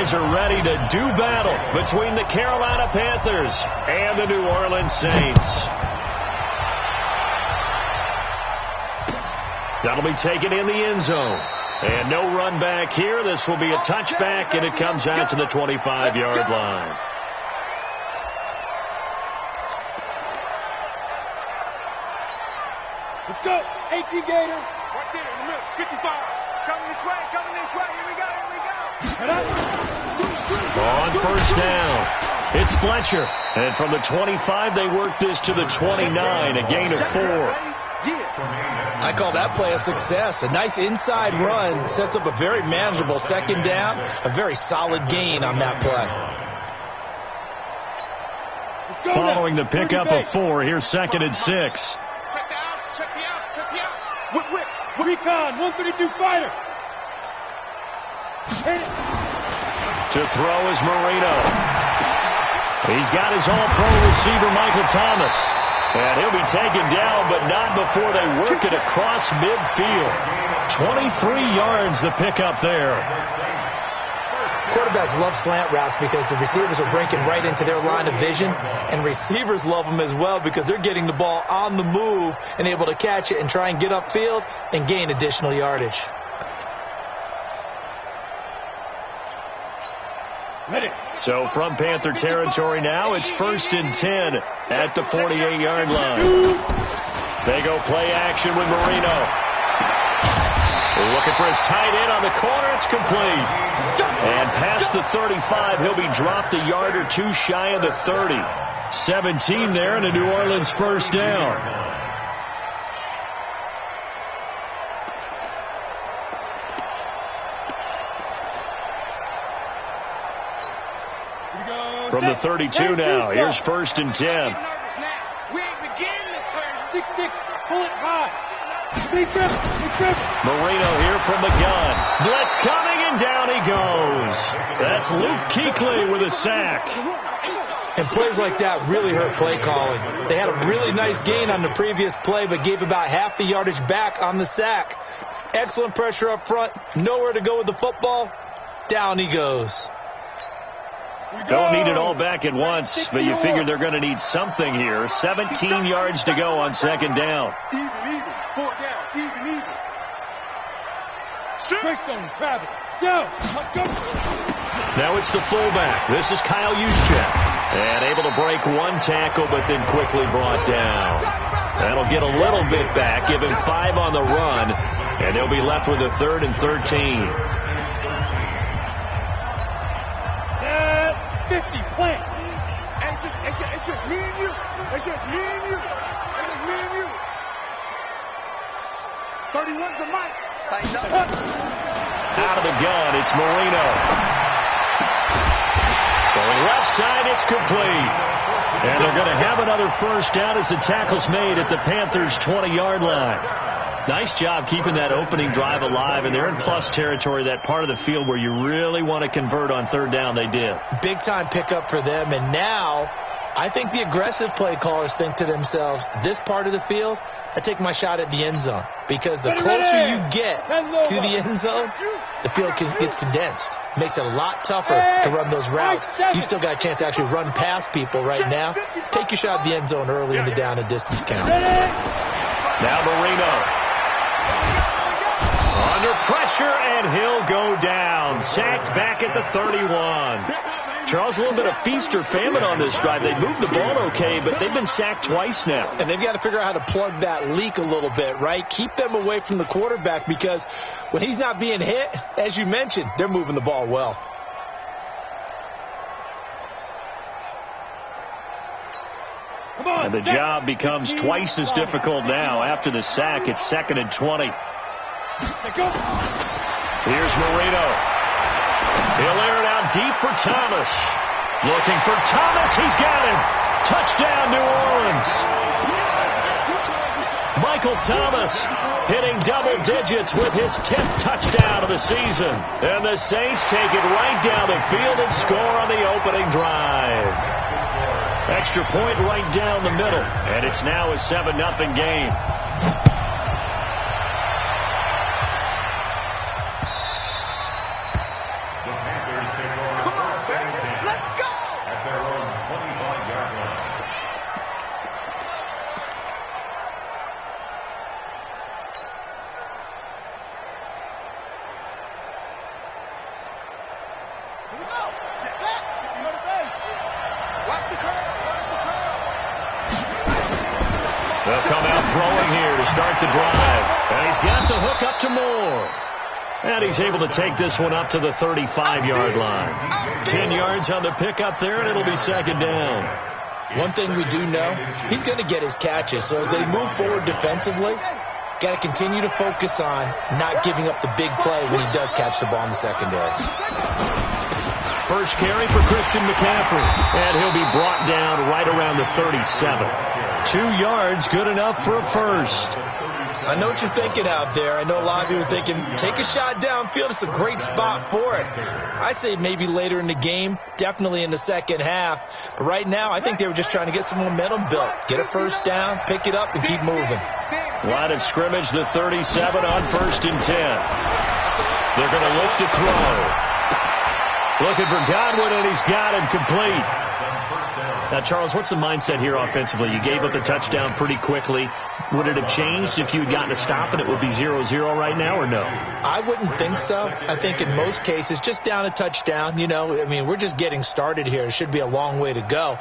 guys are ready to do battle between the Carolina Panthers and the New Orleans Saints. That'll be taken in the end zone. And no run back here. This will be a touchback, and it comes out to the 25-yard line. Let's go. 18 Gator. Right there in the middle. 55. Coming this way. Coming this way. Here we go. Here we go. On first down, it's Fletcher. And from the 25, they work this to the 29, a gain of 4. I call that play a success. A nice inside run sets up a very manageable second down. A very solid gain on that play. Following the pickup of 4, here's 2nd and 6. Check the out. Check the out. Check the out. Whip. Recon, 132 fighter. To throw is Marino. He's got his all-pro receiver, Michael Thomas. And he'll be taken down, but not before they work it across midfield. 23 yards the pickup there. Quarterbacks love slant routes because the receivers are breaking right into their line of vision, and receivers love them as well because they're getting the ball on the move and able to catch it and try and get upfield and gain additional yardage. So from Panther territory now, it's 1st and 10 at the 48-yard line. They go play action with Marino. Looking for his tight end on the corner. It's complete. And past the 35, he'll be dropped a yard or two shy of the 30. 17 there and a New Orleans first down. From the 32 now, here's 1st and 10. We ain't beginning to turn 6-6, pull it high. Marino here from the gun. Blitz coming, and down he goes. That's Luke Kuechly with a sack. And plays like that really hurt play calling. They had a really nice gain on the previous play, but gave about half the yardage back on the sack. Excellent pressure up front. Nowhere to go with the football. Down he goes. Don't need it all back at once, but you figure they're going to need something here. 17 yards to go on 2nd down. Even. 4 down. Even. Greystone, travel. Go. Let's go. Now it's the fullback. This is Kyle Juszczyk. And able to break one tackle, but then quickly brought down. That'll get a little bit back, give him 5 on the run, and they'll be left with a 3rd and 13. 50, plant. It's just me and you. It's just me and you. 31's the mic. Out of the gun, it's Marino. Going left side, it's complete. And they're going to have another first down as the tackle's made at the Panthers' 20-yard line. Nice job keeping that opening drive alive, and they're in plus territory, that part of the field where you really want to convert on 3rd down. They did. Big-time pickup for them, and now I think the aggressive play callers think to themselves, this part of the field, I take my shot at the end zone, because the closer you get to the end zone, the field gets condensed. Makes it a lot tougher to run those routes. You still got a chance to actually run past people right now. Take your shot at the end zone early in the down and distance count. Now Marino. Under pressure, and he'll go down. Sacked back at the 31. Charles, a little bit of feast or famine on this drive. They moved the ball okay, but they've been sacked twice now. And they've got to figure out how to plug that leak a little bit, right? Keep them away from the quarterback, because when he's not being hit, as you mentioned, they're moving the ball well. And the job becomes twice as difficult now. After the sack, it's 2nd and 20. Here's Marino. He'll air it out deep for Thomas. Looking for Thomas. He's got him. Touchdown, New Orleans. Michael Thomas hitting double digits with his 10th touchdown of the season. And the Saints take it right down the field and score on the opening drive. Extra point right down the middle. And it's now a 7-0 game. They'll come out throwing here to start the drive. And he's got the hook up to Moore. And he's able to take this one up to the 35-yard line. 10 yards on the pickup there, and it'll be second down. One thing we do know, he's going to get his catches. So as they move forward defensively, got to continue to focus on not giving up the big play when he does catch the ball in the secondary. First carry for Christian McCaffrey. And he'll be brought down right around the 37. 2 yards, good enough for a first. I know what you're thinking out there. I know a lot of you are thinking, take a shot downfield. It's a great spot for it. I'd say maybe later in the game, definitely in the second half. But right now, I think they were just trying to get some momentum built. Get a first down, pick it up, and keep moving. Line of scrimmage, the 37 on 1st and 10. They're going to look to throw. Looking for Godwin, and he's got him complete. Now, Charles, what's the mindset here offensively? You gave up the touchdown pretty quickly. Would it have changed if you had gotten a stop and it would be 0-0 right now, or no? I wouldn't think so. I think in most cases, just down a touchdown, we're just getting started here. It should be a long way to go.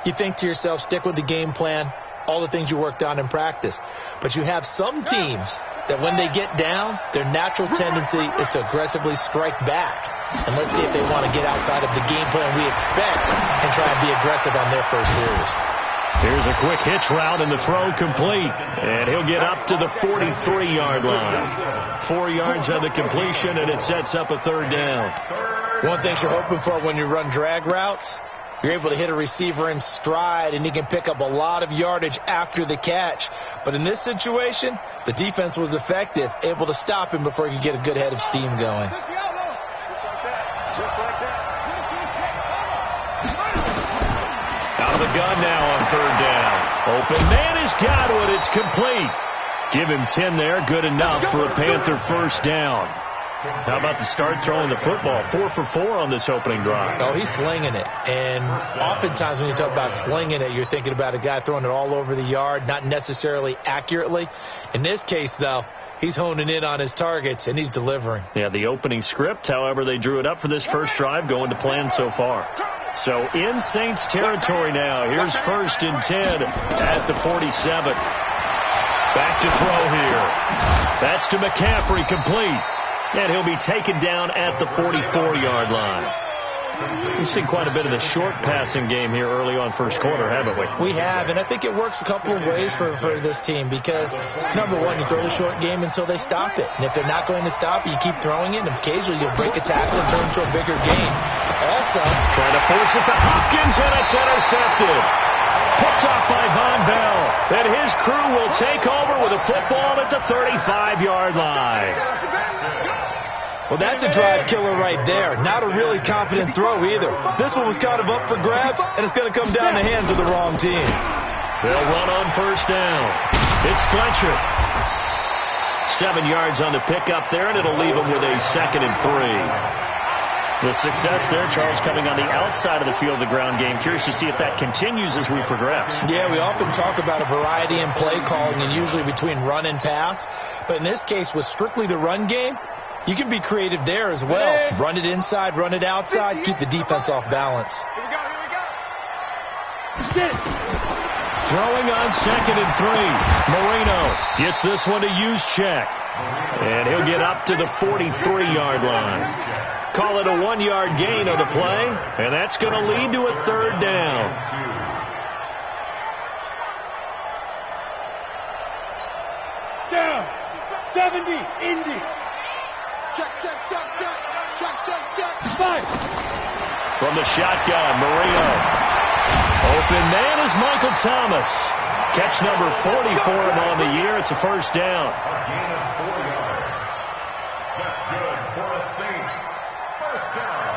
You think to yourself, stick with the game plan, all the things you worked on in practice. But you have some teams that when they get down, their natural tendency is to aggressively strike back. And let's see if they want to get outside of the game plan we expect and try and be aggressive on their first series. Here's a quick hitch route, and the throw complete. And he'll get up to the 43-yard line. 4 yards on the completion, and it sets up a third down. One thing you're hoping for when you run drag routes, you're able to hit a receiver in stride, and he can pick up a lot of yardage after the catch. But in this situation, the defense was effective, able to stop him before he could get a good head of steam going. Just like that. Out of the gun now on third down. Open man is Godwin. It's complete. Give him 10 there. Good enough for a Panther first down. How about the start throwing the football? 4 for 4 on this opening drive. Oh, he's slinging it. And oftentimes when you talk about slinging it, you're thinking about a guy throwing it all over the yard, not necessarily accurately. In this case, though, he's honing in on his targets, and he's delivering. Yeah, the opening script, however, they drew it up for this first drive, going to plan so far. So in Saints territory now. Here's 1st and 10 at the 47. Back to throw here. That's to McCaffrey, complete. And he'll be taken down at the 44-yard line. We've seen quite a bit of the short passing game here early on first quarter, haven't we? We have, and I think it works a couple of ways for this team because, number one, you throw the short game until they stop it. And if they're not going to stop it, you keep throwing it, and occasionally you'll break a tackle and turn into a bigger game. Also, trying to force it to Hopkins, and it's intercepted. Picked off by Von Bell. And his crew will take over with a football at the 35-yard line. Well, that's a drive killer right there. Not a really confident throw either. This one was kind of up for grabs, and it's going to come down the hands of the wrong team. They'll run on first down. It's Fletcher. 7 yards on the pickup there, and it'll leave him with a 2nd and 3. The success there, Charles, coming on the outside of the field of the ground game. Curious to see if that continues as we progress. Yeah, we often talk about a variety in play calling and usually between run and pass. But in this case, with strictly the run game, you can be creative there as well. Run it inside, run it outside, keep the defense off balance. Here we go, here we go. Throwing on 2nd and 3. Marino gets this one to Juszczyk. And he'll get up to the 43-yard line. Call it a 1-yard gain on the play, and that's going to lead to a third down. Down. 70, Indy. Check, check, check, check. Check, check, check. 5. From the shotgun, Marino. Open man is Michael Thomas. Catch number 40 for him on the year. It's a first down. A gain of 4 yards. That's good for the Saints. First down.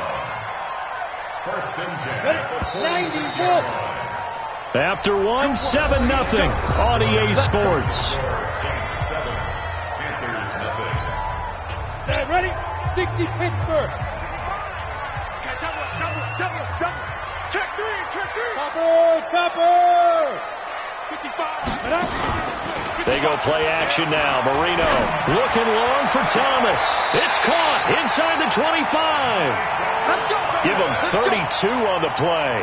1st and 10. 94. After 1, 7-0 on EA Sports. Stand ready. 60 Pittsburgh. Okay, double. Check 3, check 3. Topper. 55. And up. They go play action now. Marino looking long for Thomas. It's caught inside the 25. Let's go, Give him 32 on the play.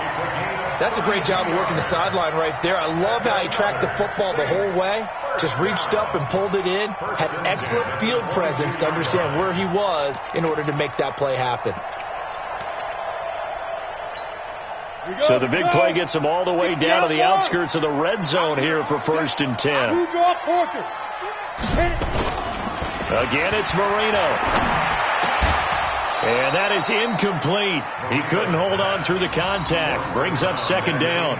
That's a great job of working the sideline right there. I love how he tracked the football the whole way. Just reached up and pulled it in. Had excellent field presence to understand where he was in order to make that play happen. So the big play gets him all the way down to the outskirts of the red zone here for 1st and 10. Again, it's Marino. And that is incomplete. He couldn't hold on through the contact. Brings up 2nd down.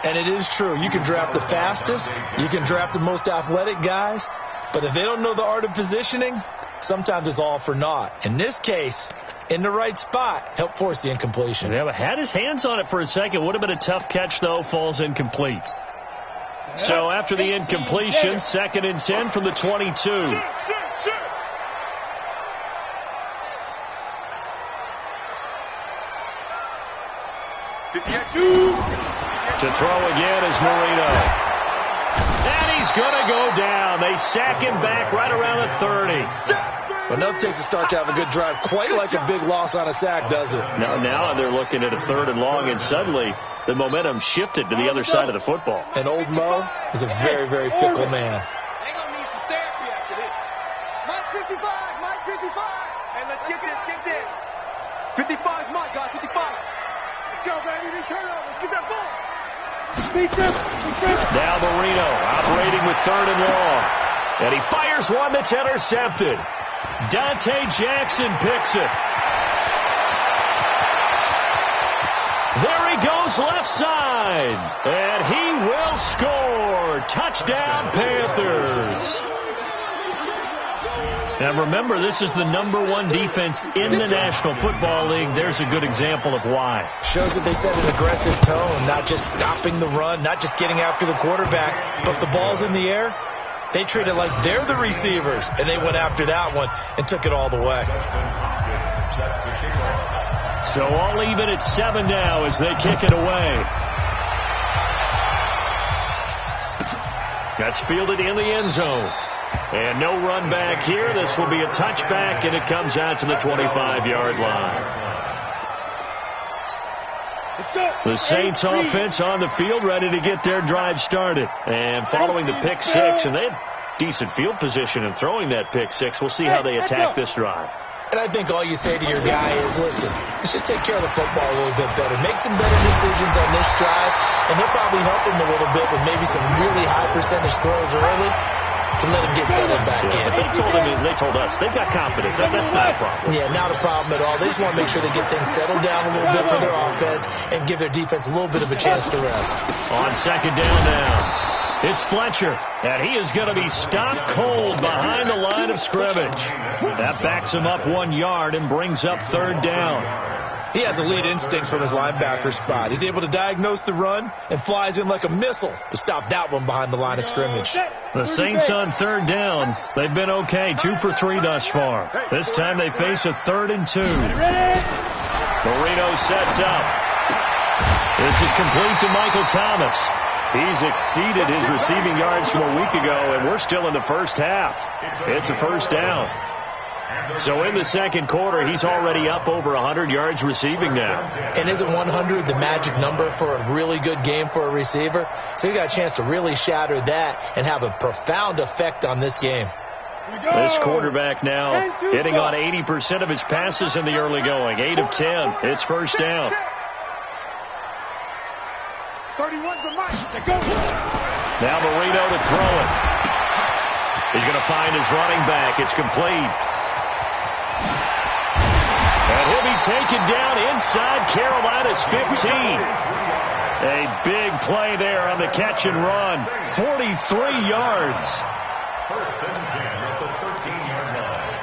And it is true. You can draft the fastest. You can draft the most athletic guys. But if they don't know the art of positioning, sometimes it's all for naught. In this case, in the right spot, helped force the incompletion. Yeah, had his hands on it for a second. Would have been a tough catch, though. Falls incomplete. So after the incompletion, 2nd and 10 from the 22. To throw again is Marino. And he's going to go down. They sack him back right around the 30. But nothing takes a start to have a good drive quite like a big loss on a sack, does it? Now they're looking at a 3rd and long, and suddenly the momentum shifted to the other side of the football. And old Mo is a very, very fickle man. They're going to need some therapy after this. Mike 55, Mike 55. Hey, let's get this. 55 is Mike, guys, 55. Let's go, baby. They turn over. Get that ball. Now Marino operating with 3rd and long. And he fires one that's intercepted. Dante Jackson picks it. There he goes left side. And he will score. Touchdown, Panthers. Now remember, this is the #1 defense in the National Football League. There's a good example of why. Shows that they set an aggressive tone, not just stopping the run, not just getting after the quarterback, but the ball's in the air. They treat it like they're the receivers, and they went after that one and took it all the way. So all even at 7 now as they kick it away. That's fielded in the end zone. And no run back here. This will be a touchback, and it comes out to the 25-yard line. The Saints offense on the field, ready to get their drive started. And following the pick six, and they had decent field position in throwing that pick six. We'll see how they attack this drive. And I think all you say to your guy is, listen, let's just take care of the football a little bit better. Make some better decisions on this drive, and they'll probably help him a little bit with maybe some really high percentage throws early to let him get settled back in. They told us they've got confidence. That's not a problem. Yeah, not a problem at all. They just want to make sure they get things settled down a little bit for their offense and give their defense a little bit of a chance to rest. On 2nd down now, it's Fletcher, and he is going to be stopped cold behind the line of scrimmage. That backs him up 1 yard and brings up 3rd down. He has elite instincts from his linebacker spot. He's able to diagnose the run and flies in like a missile to stop that one behind the line of scrimmage. The Saints on 3rd down. They've been okay, 2 for 3 thus far. This time they face a 3rd and 2. Marino sets up. This is complete to Michael Thomas. He's exceeded his receiving yards from a week ago, and we're still in the first half. It's a 1st down. So in the 2nd quarter, he's already up over 100 yards receiving now. And isn't 100 the magic number for a really good game for a receiver? So he got a chance to really shatter that and have a profound effect on this game. This quarterback now hitting on 80% of his passes in the early going. 8 of 10. It's 1st down. 31's the mic. Now Marino to throw it. He's going to find his running back. It's complete. And he'll be taken down inside Carolina's 15. A big play there on the catch and run. 43 yards. 1st and 10 at the 13-yard line.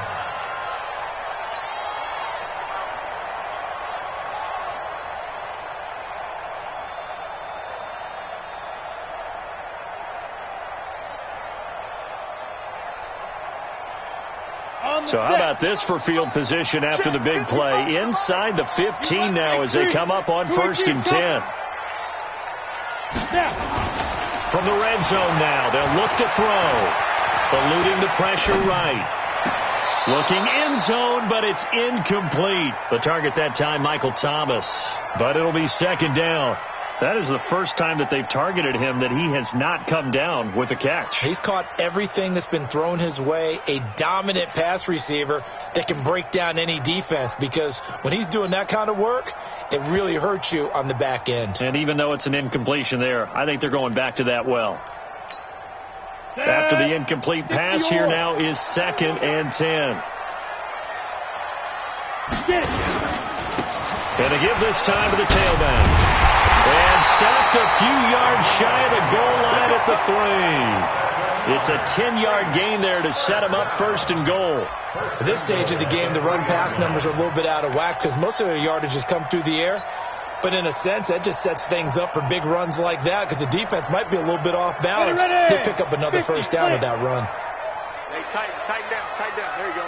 So how about this for field position after the big play? Inside the 15 now as they come up on 1st and 10. From the red zone now, they'll look to throw. Eluding the pressure right. Looking end zone, but it's incomplete. The target that time, Michael Thomas. But it'll be second down. That is the first time that they've targeted him that he has not come down with a catch. He's caught everything that's been thrown his way. A dominant pass receiver that can break down any defense, because when he's doing that kind of work, it really hurts you on the back end. And even though it's an incompletion there, I think they're going back to that well. After the incomplete pass, here now is 2nd and 10. And to give this time to the tailback. And stopped a few yards shy of the goal line at the 3. It's a 10-yard gain there to set him up 1st and goal. At this stage of the game, the run-pass numbers are a little bit out of whack because most of their yardage has come through the air. But in a sense, that just sets things up for big runs like that because the defense might be a little bit off balance. They pick up another 50, first down with that run. Hey, tighten down. There you go.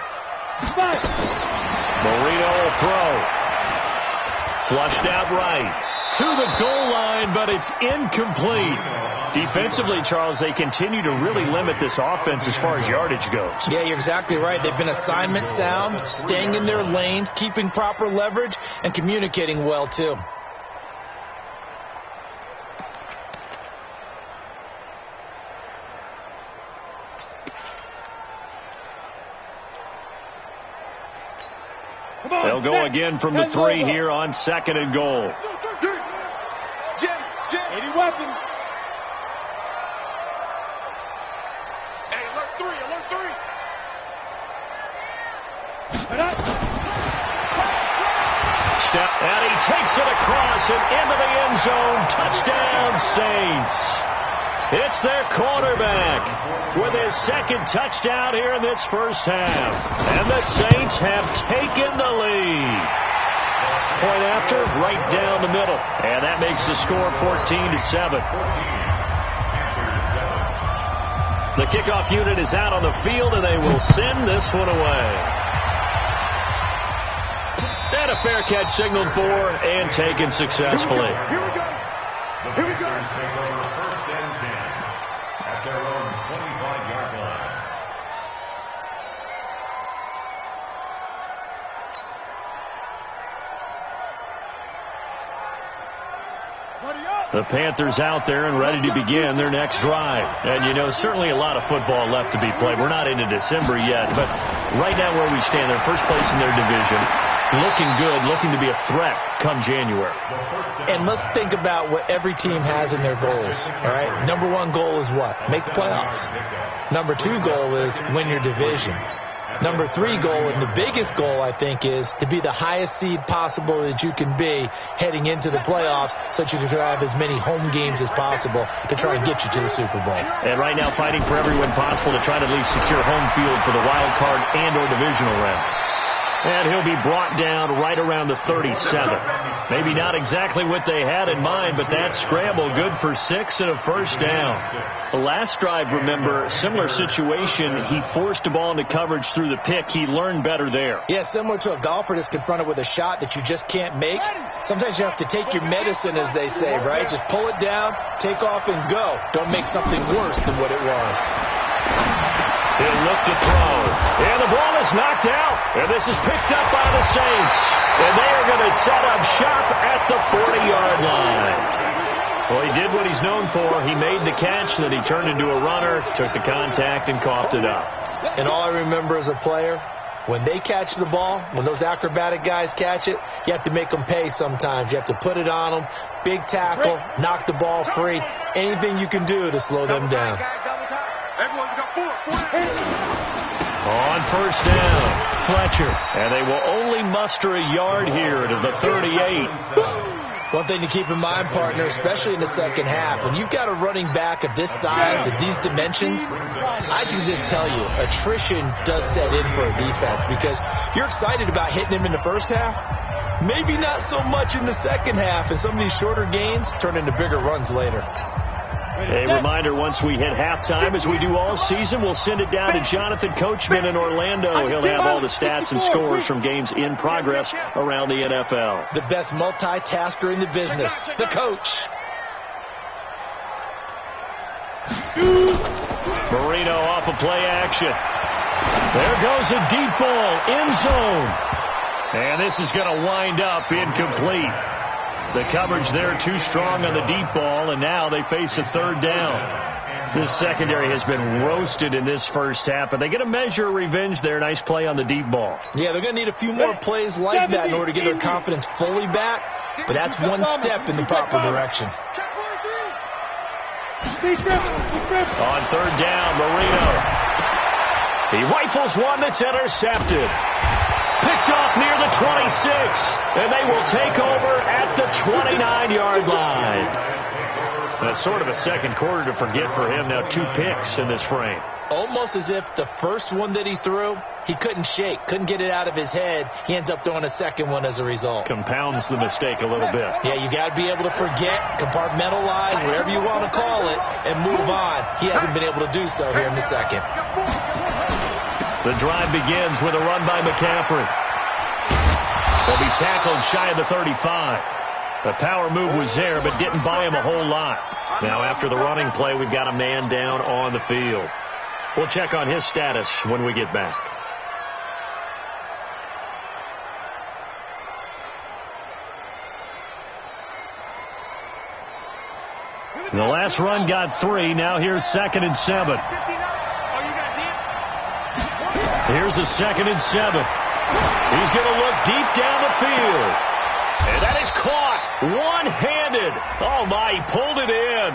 Marino will throw. Flushed out right. To the goal line, but it's incomplete. Defensively, Charles, they continue to really limit this offense as far as yardage goes. Yeah, you're exactly right. They've been assignment sound, staying in their lanes, keeping proper leverage, and communicating well, too. They'll go again from the 3 here on 2nd and goal. Jim. Any weapons? Hey, alert 3. Step, and he takes it across and into the end zone. Touchdown, Saints. It's their quarterback with his 2nd touchdown here in this first half. And the Saints have taken the lead. Point after, right down the middle. And that makes the score 14-7. The kickoff unit is out on the field, and they will send this one away. And a fair catch signaled for and taken successfully. Here we go. The Panthers take over 1st and 10 at their own 25-yard line. The Panthers out there and ready to begin their next drive. And, you know, certainly a lot of football left to be played. We're not into December yet, but right now where we stand, they're first place in their division, looking good, looking to be a threat come January. And let's think about what every team has in their goals, all right? Number 1 goal is what? Make the playoffs. Number 2 goal is win your division. Number 3 goal, and the biggest goal, I think, is to be the highest seed possible that you can be heading into the playoffs so that you can have as many home games as possible to try and get you to the Super Bowl. And right now fighting for every win possible to try to at least secure home field for the wild card and or divisional round. And he'll be brought down right around the 37. Maybe not exactly what they had in mind, but that scramble good for 6 and a first down. The last drive, remember, similar situation. He forced a ball into coverage through the pick. He learned better there. Yeah, similar to a golfer that's confronted with a shot that you just can't make. Sometimes you have to take your medicine, as they say, right? Just pull it down, take off, and go. Don't make something worse than what it was. He'll look to throw. And the ball is knocked out. And this is picked up by the Saints. And they are going to set up shop at the 40-yard line. Well, he did what he's known for. He made the catch, then he turned into a runner, took the contact, and coughed it up. And all I remember as a player, when they catch the ball, when those acrobatic guys catch it, you have to make them pay sometimes. You have to put it on them. Big tackle, knock the ball free. Anything you can do to slow them down. Everyone, we got 4. On first down, Fletcher. And they will only muster a yard here to the 38. One thing to keep in mind, partner, especially in the second half, when you've got a running back of this size, of these dimensions, I can just tell you, attrition does set in for a defense because you're excited about hitting him in the first half. Maybe not so much in the second half, and some of these shorter gains turn into bigger runs later. A reminder, once we hit halftime, as we do all season, we'll send it down to Jonathan Coachman in Orlando. He'll have all the stats and scores from games in progress around the NFL. The best multitasker in the business, the coach. Marino off of play action. There goes a deep ball, end zone. And this is going to wind up incomplete. The coverage there too strong on the deep ball, and now they face a third down. This secondary has been roasted in this first half, but they get a measure of revenge there. Nice play on the deep ball. Yeah, they're going to need a few more plays like that in order to get their confidence fully back, but that's one step in the proper direction. On third down, Marino. He rifles one that's intercepted. Picked off near the 26, and they will take over at the 29-yard line. That's sort of a second quarter to forget for him. Now 2 picks in this frame. Almost as if the first one that he threw, he couldn't shake, couldn't get it out of his head. He ends up throwing a second one as a result. Compounds the mistake a little bit. Yeah, you got to be able to forget, compartmentalize, whatever you want to call it, and move on. He hasn't been able to do so here in the second. The drive begins with a run by McCaffrey. They'll be tackled shy of the 35. The power move was there, but didn't buy him a whole lot. Now, after the running play, we've got a man down on the field. We'll check on his status when we get back. The last run got 3. Now here's 2nd and 7. Here's a 2nd and 7. He's going to look deep down the field. And that is caught one-handed. Oh, my, he pulled it in.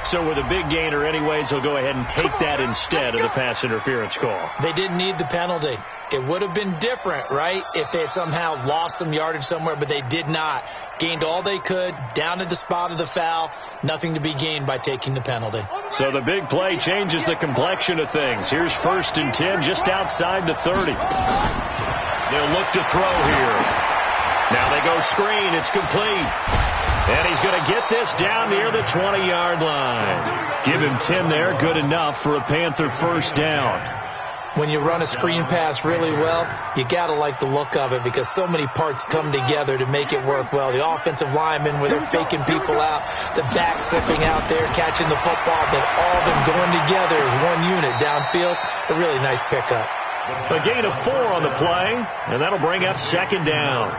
So with a big gainer anyways, he'll go ahead and take that instead of the pass interference call. They didn't need the penalty. It would have been different, right, if they had somehow lost some yardage somewhere, but they did not. Gained all they could, down at the spot of the foul. Nothing to be gained by taking the penalty. So the big play changes the complexion of things. Here's 1st and 10 just outside the 30. They'll look to throw here. Now they go screen. It's complete. And he's going to get this down near the 20-yard line. Give him 10 there. Good enough for a Panther first down. When you run a screen pass really well, you got to like the look of it because so many parts come together to make it work well. The offensive linemen where they're faking people out, the back slipping out there, catching the football, then all of them going together as one unit downfield. A really nice pickup. A gain of 4 on the play, and that'll bring up 2nd down.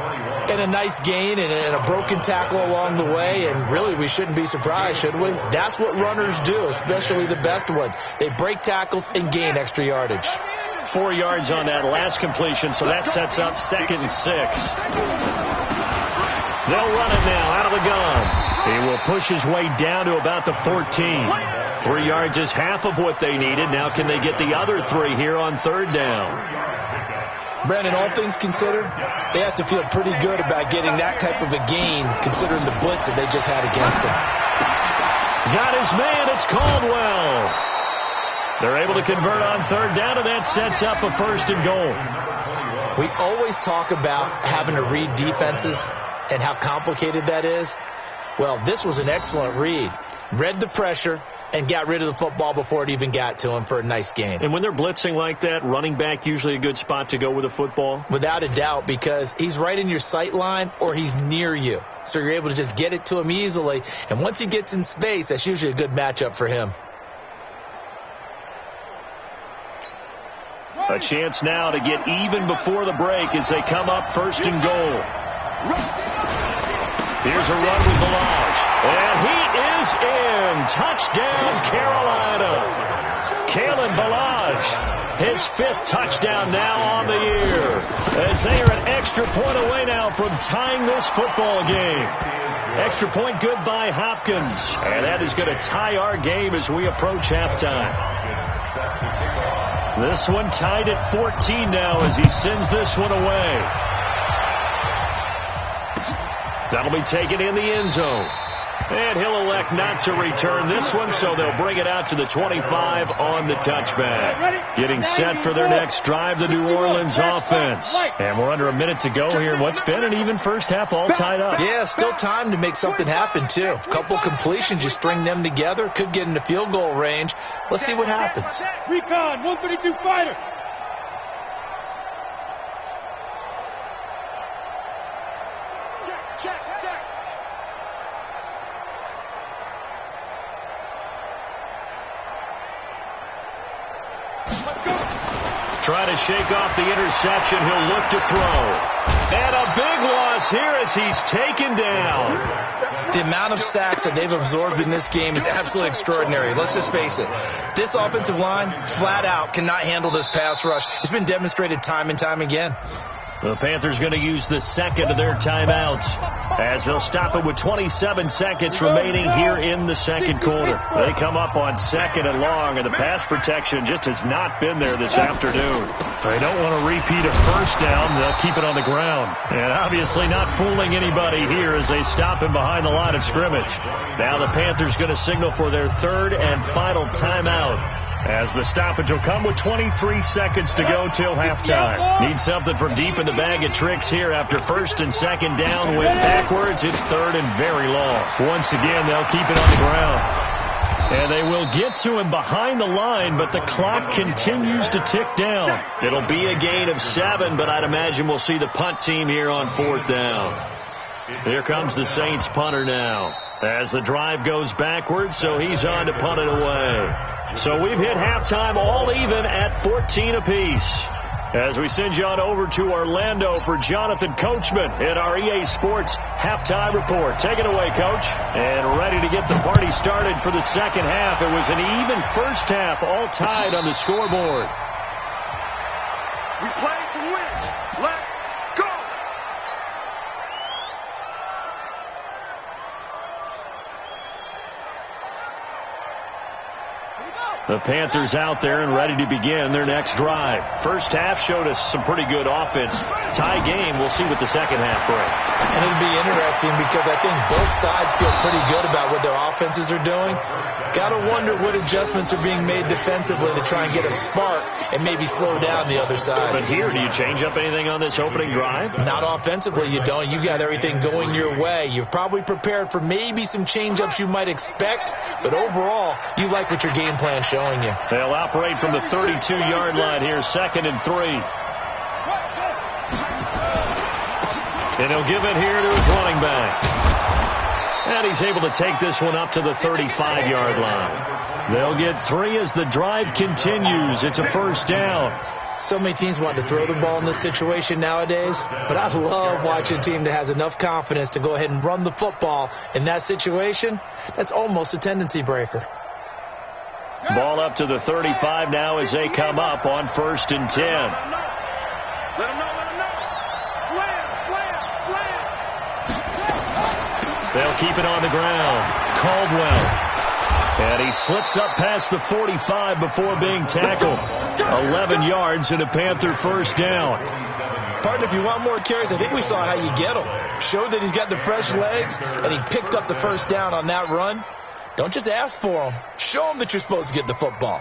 And a nice gain and a broken tackle along the way, and really we shouldn't be surprised, should we? That's what runners do, especially the best ones. They break tackles and gain extra yardage. 4 yards on that last completion, so that sets up 2nd and 6. They'll run it now out of the gun. He will push his way down to about the 14. 3 yards is half of what they needed. Now can they get the other 3 here on 3rd down? Brandon, all things considered, they have to feel pretty good about getting that type of a gain considering the blitz that they just had against them. Got his man. It's Caldwell. They're able to convert on 3rd down, and that sets up a 1st and goal. We always talk about having to read defenses and how complicated that is. Well, this was an excellent read. Read the pressure and got rid of the football before it even got to him for a nice gain. And when they're blitzing like that, running back usually a good spot to go with a football? Without a doubt, because he's right in your sight line or he's near you. So you're able to just get it to him easily. And once he gets in space, that's usually a good matchup for him. A chance now to get even before the break as they come up 1st and goal. Here's a run with Balaj. And he is in. Touchdown, Carolina. Kalen Balaj, his 5th touchdown now on the year. As they are an extra point away now from tying this football game. Extra point good by Hopkins. And that is going to tie our game as we approach halftime. This one tied at 14 now as he sends this one away. That'll be taken in the end zone. And he'll elect not to return this one, so they'll bring it out to the 25 on the touchback. Getting set for their next drive, the New Orleans offense. And we're under a minute to go here in what's been an even first half, all tied up. Yeah, still time to make something happen, too. A couple completions, you string them together, could get into field goal range. Let's see what happens. Recon, 132 fighter. Try to shake off the interception. He'll look to throw. And a big loss here as he's taken down. The amount of sacks that they've absorbed in this game is absolutely extraordinary. Let's just face it. This offensive line, flat out, cannot handle this pass rush. It's been demonstrated time and time again. The Panthers going to use the second of their timeouts as they'll stop it with 27 seconds remaining here in the second quarter. They come up on 2nd and long, and the pass protection just has not been there this afternoon. They don't want to repeat a first down. They'll keep it on the ground. And obviously not fooling anybody here as they stop him behind the line of scrimmage. Now the Panthers going to signal for their 3rd and final timeout, as the stoppage will come with 23 seconds to go till halftime. Need something from deep in the bag of tricks here after 1st and 2nd down. Went backwards. It's 3rd and very long. Once again, they'll keep it on the ground. And they will get to him behind the line, but the clock continues to tick down. It'll be a gain of 7, but I'd imagine we'll see the punt team here on 4th down. Here comes the Saints punter now, as the drive goes backwards, so he's on to punt it away. So we've hit halftime all even at 14 apiece. As we send you on over to Orlando for Jonathan Coachman in our EA Sports halftime report. Take it away, Coach. And ready to get the party started for the second half. It was an even first half, all tied on the scoreboard. We play to win. Let's go. The Panthers out there and ready to begin their next drive. First half showed us some pretty good offense. Tie game. We'll see what the second half brings. And it'll be interesting because I think both sides feel pretty good about what their offenses are doing. Got to wonder what adjustments are being made defensively to try and get a spark and maybe slow down the other side. But here, do you change up anything on this opening drive? Not offensively, you don't. You got everything going your way. You've probably prepared for maybe some change-ups you might expect, but overall, you like what your game plan showing you. They'll operate from the 32-yard line here, 2nd and 3. And he'll give it here to his running back. And he's able to take this one up to the 35-yard line. They'll get 3 as the drive continues. It's a first down. So many teams want to throw the ball in this situation nowadays, but I love watching a team that has enough confidence to go ahead and run the football in that situation. That's almost a tendency breaker. Ball up to the 35 now as they come up on 1st and 10. Let him know. Slam. They'll keep it on the ground. Caldwell. And he slips up past the 45 before being tackled. 11 yards and a Panther first down. Partner, if you want more carries, I think we saw how you get him. Showed that he's got the fresh legs, and he picked up the first down on that run. Don't just ask for him. Show him that you're supposed to get the football.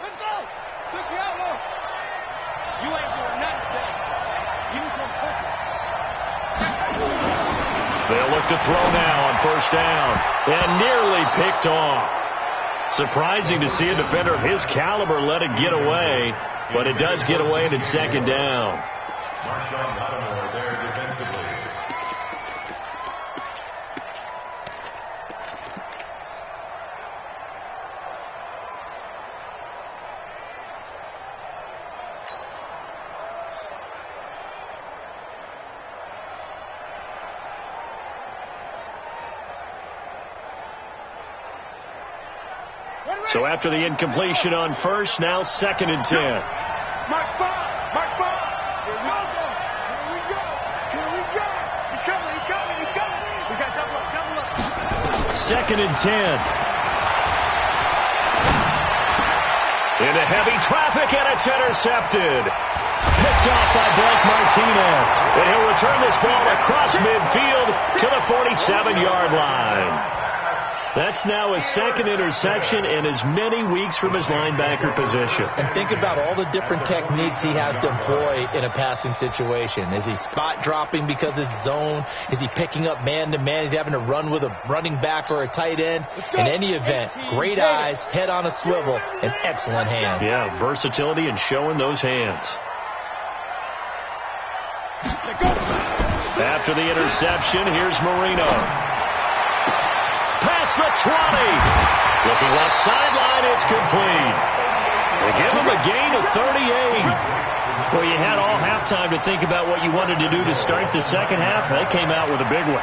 Let's go. Push the outlaw. You ain't doing nothing today. You come quicker. They'll look to throw now on first down. And nearly picked off. Surprising to see a defender of his caliber let it get away. But it does get away and it's second down. Marshawn Lattimore there defensively. So after the incompletion on first, now 2nd and 10. Mark 5. Here we go. He's coming. We got double up. 2nd and 10. Into heavy traffic, and it's intercepted. Picked off by Blake Martinez. And he'll return this ball across midfield to the 47-yard line. That's now his 2nd interception in as many weeks from his linebacker position. And think about all the different techniques he has to employ in a passing situation. Is he spot dropping because it's zone? Is he picking up man-to-man? Is he having to run with a running back or a tight end? In any event, great eyes, head on a swivel, and excellent hands. Yeah, versatility and showing those hands. After the interception, here's Marino. Past the 20. Looking left sideline, it's complete. They give him a gain of 38. Well, you had all halftime to think about what you wanted to do to start the second half. They came out with a big one.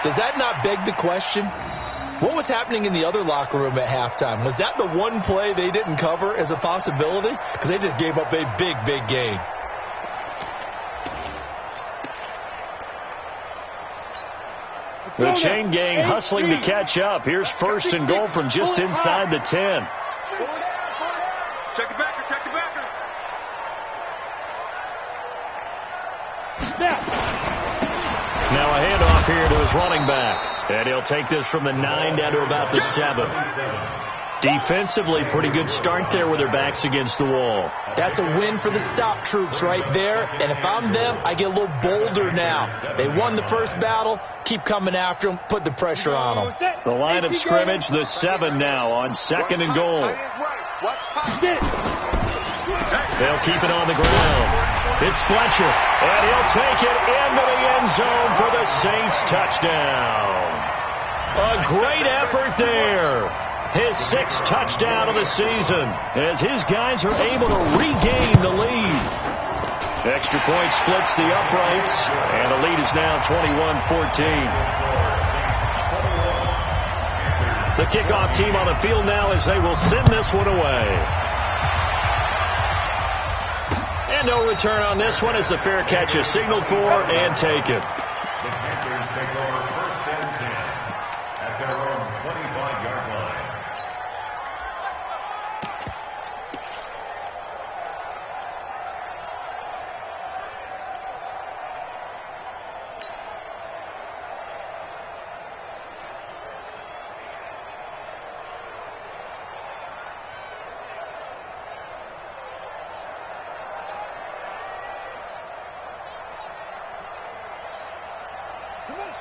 Does that not beg the question? What was happening in the other locker room at halftime? Was that the one play they didn't cover as a possibility? Because they just gave up a big, big gain. The chain gang hustling to catch up. Here's first and goal from just inside the 10. Check the backer, check the backer. Now a handoff here to his running back. And he'll take this from the 9 down to about the 7. Defensively, pretty good start there with their backs against the wall. That's a win for the stop troops right there. And if I'm them, I get a little bolder now. They won the first battle. Keep coming after them. Put the pressure on them. The line of scrimmage, the 7 now on second and goal. They'll keep it on the ground. It's Fletcher, and he'll take it into the end zone for the Saints touchdown. A great effort there. His 6th touchdown of the season as his guys are able to regain the lead. Extra point splits the uprights, and the lead is now 21-14. The kickoff team on the field now as they will send this one away. And no return on this one as the fair catch is signaled for and taken. The Panthers take over first and 10 at their own 25-yard line.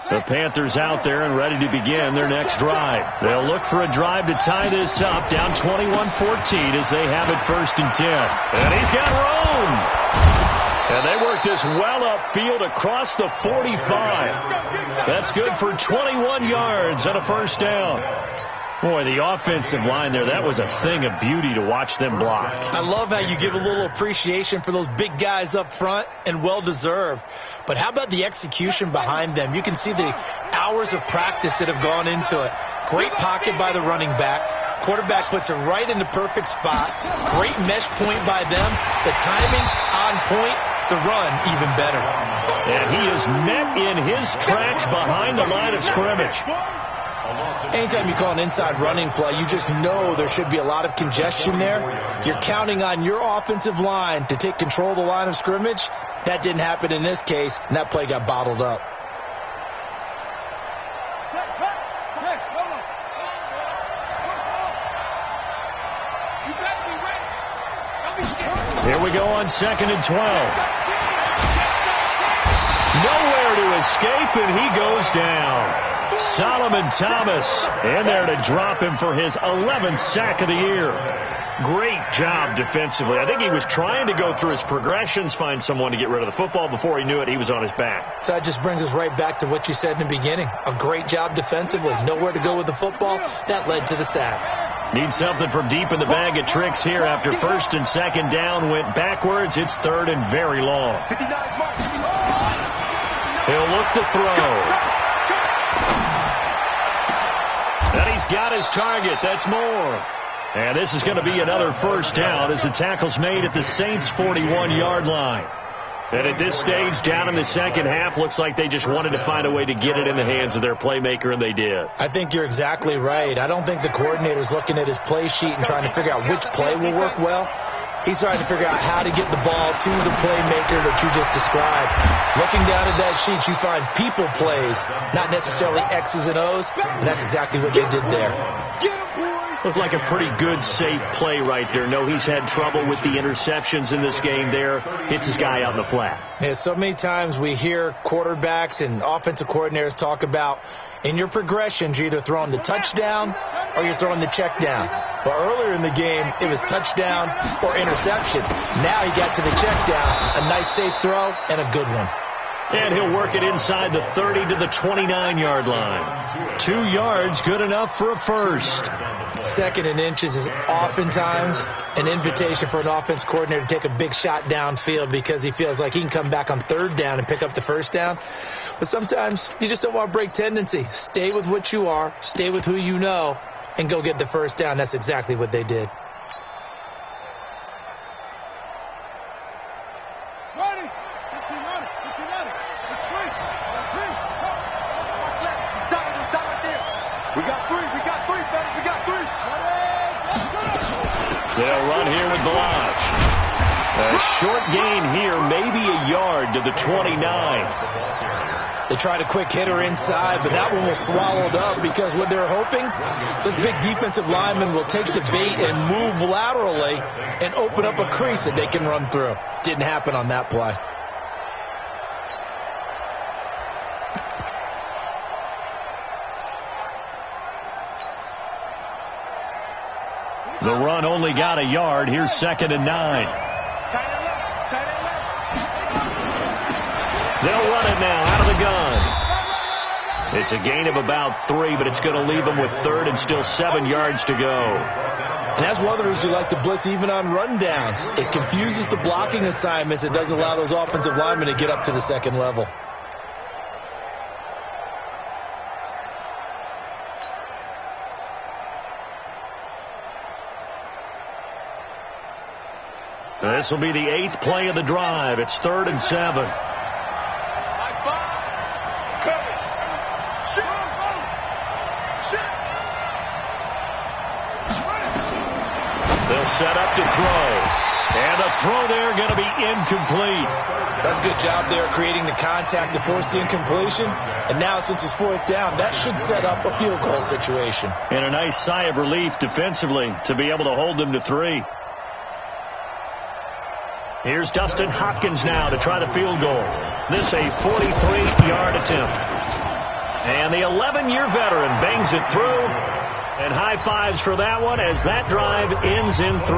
The Panthers out there and ready to begin their next drive. They'll look for a drive to tie this up, down 21-14 as they have it first and 10. And he's got room. And they work this well upfield across the 45. That's good for 21 yards and a first down. Boy, the offensive line there, that was a thing of beauty to watch them block. I love how you give a little appreciation for those big guys up front, and well-deserved. But how about the execution behind them? You can see the hours of practice that have gone into it. Great pocket by the running back. Quarterback puts it right in the perfect spot. Great mesh point by them. The timing on point. The run even better. And he is met in his tracks behind the line of scrimmage. Anytime you call an inside running play, you just know there should be a lot of congestion there. You're counting on your offensive line to take control of the line of scrimmage. That didn't happen in this case, and that play got bottled up. Here we go on second and 12. Nowhere to escape, and he goes down. Solomon Thomas in there to drop him for his 11th sack of the year. Great job defensively. I think he was trying to go through his progressions, find someone to get rid of the football. Before he knew it, he was on his back. So that just brings us right back to what you said in the beginning. A great job defensively. Nowhere to go with the football. That led to the sack. Need something from deep in the bag of tricks here after first and second down went backwards. It's third and very long. He'll look to throw. And he's got his target. That's more. And this is going to be another first down as the tackle's made at the Saints' 41-yard line. And at this stage, down in the second half, looks like they just wanted to find a way to get it in the hands of their playmaker, and they did. I think you're exactly right. I don't think the coordinator's looking at his play sheet and trying to figure out which play will work well. He's trying to figure out how to get the ball to the playmaker that you just described. Looking down at that sheet, you find people plays, not necessarily X's and O's, and that's exactly what they did there. Looked like a pretty good, safe play right there. No, he's had trouble with the interceptions in this game there. Hits his guy out in the flat. Yeah, so many times we hear quarterbacks and offensive coordinators talk about in your progressions, you're either throwing the touchdown or you're throwing the check down. But earlier in the game, it was touchdown or interception. Now he got to the check down, a nice safe throw, and a good one. And he'll work it inside the 30 to the 29-yard line. 2 yards, good enough for a first. 2nd and inches is oftentimes an invitation for an offense coordinator to take a big shot downfield because he feels like he can come back on 3rd down and pick up the 1st down. But sometimes you just don't want to break tendency. Stay with what you are, stay with who you know, and go get the 1st down. That's exactly what they did. They'll run here with Balaj. A short gain here, maybe a yard to the 29. They tried a quick hitter inside, but that one was swallowed up because what they're hoping, this big defensive lineman will take the bait and move laterally and open up a crease that they can run through. Didn't happen on that play. The run only got a yard. Here's 2nd and 9. They'll run it now out of the gun. It's a gain of about 3, but it's going to leave them with 3rd and still 7 yards to go. And that's one of the reasons you like to blitz even on rundowns. It confuses the blocking assignments. It doesn't allow those offensive linemen to get up to the 2nd level. This will be the 8th play of the drive. It's 3rd and 7. They'll set up to throw. And the throw there going to be incomplete. That's a good job there creating the contact to force the incompletion. And now since it's 4th down, that should set up a field goal situation. And a nice sigh of relief defensively to be able to hold them to 3. Here's Dustin Hopkins now to try the field goal. This a 43-yard attempt. And the 11-year veteran bangs it through. And high fives for that one as that drive ends in 3.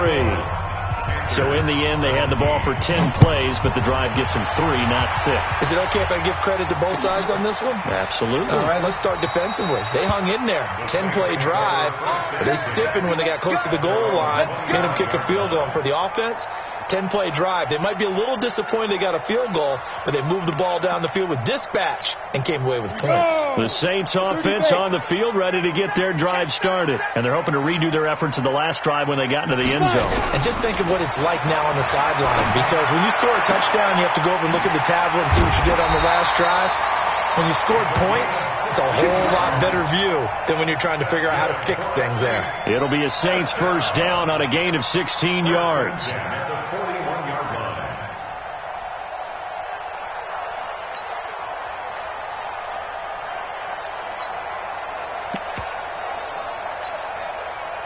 So in the end, they had the ball for 10 plays, but the drive gets them 3, not 6. Is it okay if I give credit to both sides on this one? Absolutely. All right, let's start defensively. They hung in there. 10-play drive, but they stiffened when they got close to the goal line, made them kick a field goal. For the offense, 10-play drive. They might be a little disappointed they got a field goal, but they moved the ball down the field with dispatch and came away with points. The Saints offense on the field ready to get their drive started. And they're hoping to redo their efforts in the last drive when they got into the end zone. And just think of what it's like now on the sideline, because when you score a touchdown, you have to go over and look at the tablet and see what you did on the last drive. When you scored points, it's a whole lot better view than when you're trying to figure out how to fix things there. It'll be a Saints 1st down on a gain of 16 yards.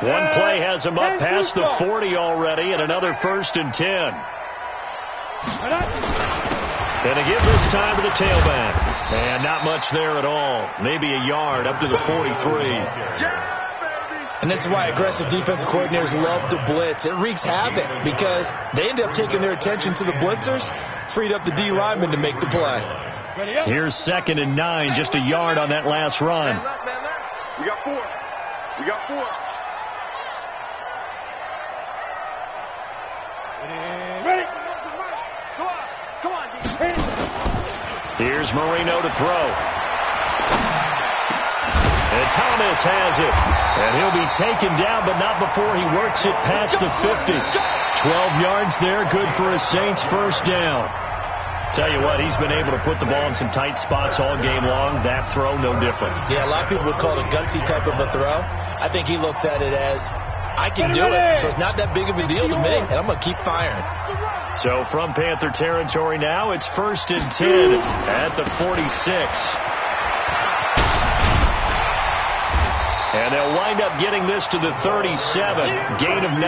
One play has him up past the 40 already, and another 1st and 10. And to give this time to the tailback. And not much there at all. Maybe a yard up to the 43. And this is why aggressive defensive coordinators love to blitz. It wreaks havoc because they end up taking their attention to the blitzers, freed up the D lineman to make the play. Here's 2nd and 9, just a yard on that last run. We got 4. We got 4. Here's Marino to throw. And Thomas has it. And he'll be taken down, but not before he works it past the 50. 12 yards there, good for a Saints 1st down. Tell you what, he's been able to put the ball in some tight spots all game long. That throw, no different. Yeah, a lot of people would call it a gutsy type of a throw. I think he looks at it as, I can do it, so it's not that big of a deal to me, and I'm going to keep firing. So from Panther territory now, it's 1st and 10 at the 46. And they'll wind up getting this to the 37, gain of 9.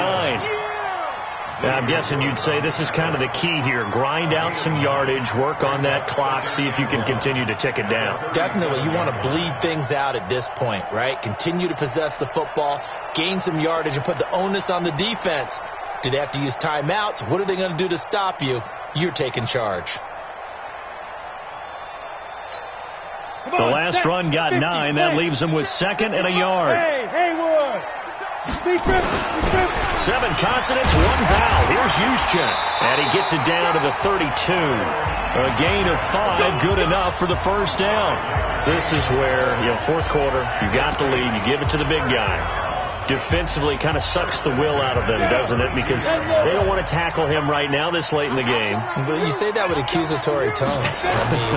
Now, I'm guessing you'd say this is kind of the key here. Grind out some yardage, work on that clock, see if you can continue to tick it down. Definitely. You want to bleed things out at this point, right? Continue to possess the football, gain some yardage, and put the onus on the defense. Do they have to use timeouts? What are they going to do to stop you? You're taking charge. The last run got 9. That leaves him with 2nd and a yard. Haywood. 7 consonants, 1 vowel. Here's Juszczyk. And he gets it down to the 32. A gain of 5, good enough for the first down. This is where, fourth quarter, you got the lead, you give it to the big guy. Defensively kind of sucks the will out of them, doesn't it? Because they don't want to tackle him right now this late in the game. But you say that with accusatory tones. I mean,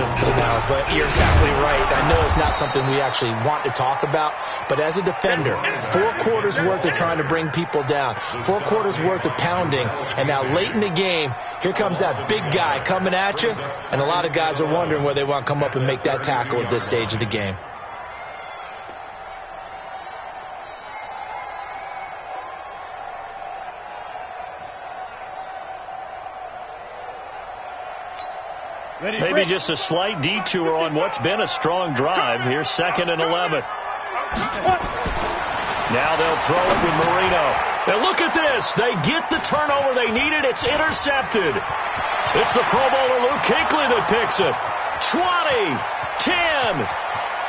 but you're exactly right. I know it's not something we actually want to talk about, but as a defender, 4 quarters worth of trying to bring people down, 4 quarters worth of pounding, and now late in the game, here comes that big guy coming at you, and a lot of guys are wondering where they want to come up and make that tackle at this stage of the game. Maybe just a slight detour on what's been a strong drive. Here's 2nd and 11. Now they'll throw it with Marino. Now look at this. They get the turnover they needed. It's intercepted. It's the Pro Bowler Luke Kuechly that picks it. 20, 10,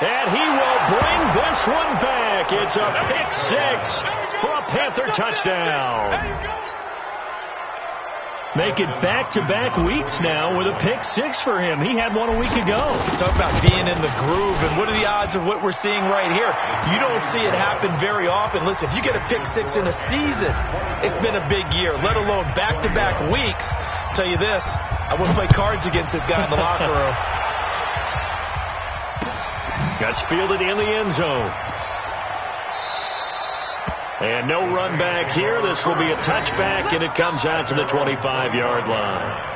and he will bring this one back. It's a pick 6 for a Panther touchdown. Make it back-to-back weeks now with a pick 6 for him. He had one a week ago. Talk about being in the groove, and what are the odds of what we're seeing right here? You don't see it happen very often. Listen, if you get a pick 6 in a season, it's been a big year, let alone back-to-back weeks. I'll tell you this, I wouldn't play cards against this guy in the locker room. Gets fielded in the end zone. And no run back here. This will be a touchback, and it comes out to the 25-yard line.